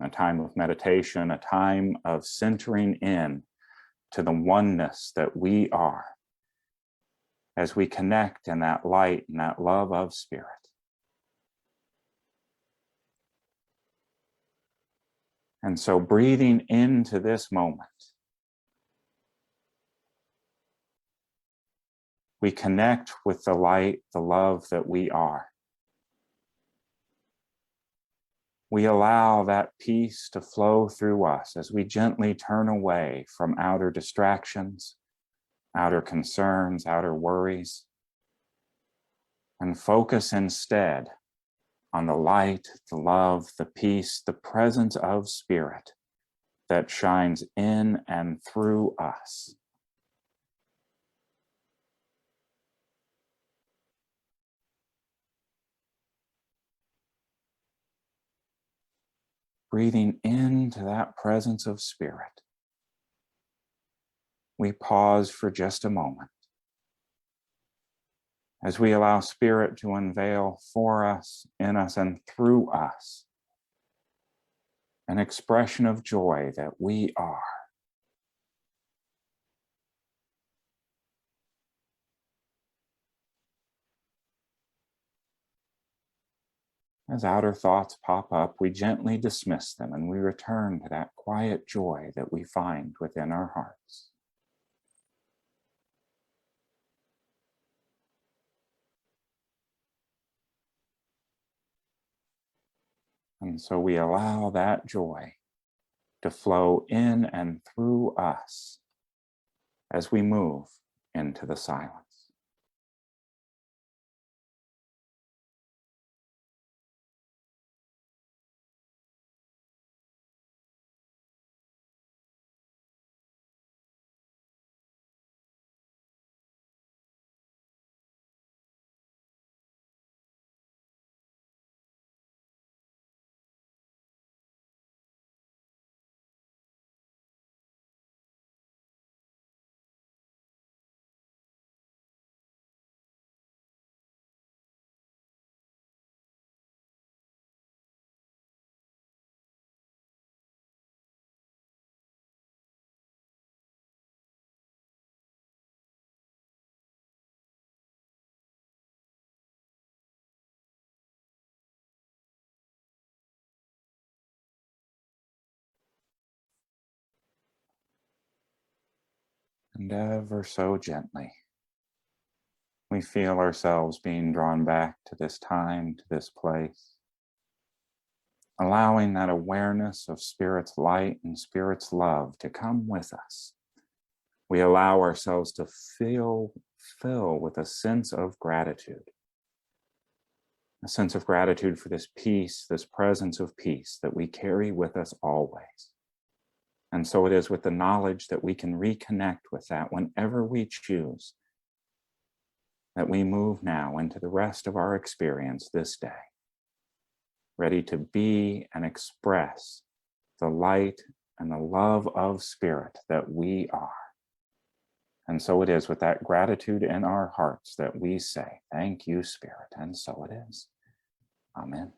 a time of meditation, a time of centering in to the oneness that we are as we connect in that light and that love of Spirit. And so breathing into this moment, we connect with the light, the love that we are. We allow that peace to flow through us as we gently turn away from outer distractions, outer concerns, outer worries, and focus instead on the light, the love, the peace, the presence of Spirit that shines in and through us. Breathing into that presence of Spirit, we pause for just a moment as we allow Spirit to unveil for us, in us, and through us an expression of joy that we are. As outer thoughts pop up, we gently dismiss them and we return to that quiet joy that we find within our hearts. And so we allow that joy to flow in and through us as we move into the silence. And ever so gently, we feel ourselves being drawn back to this time, to this place, allowing that awareness of Spirit's light and Spirit's love to come with us. We allow ourselves to fill with a sense of gratitude for this peace, this presence of peace that we carry with us always. And so it is with the knowledge that we can reconnect with that whenever we choose, that we move now into the rest of our experience this day, ready to be and express the light and the love of Spirit that we are. And so it is with that gratitude in our hearts that we say, thank you, Spirit. And so it is. Amen.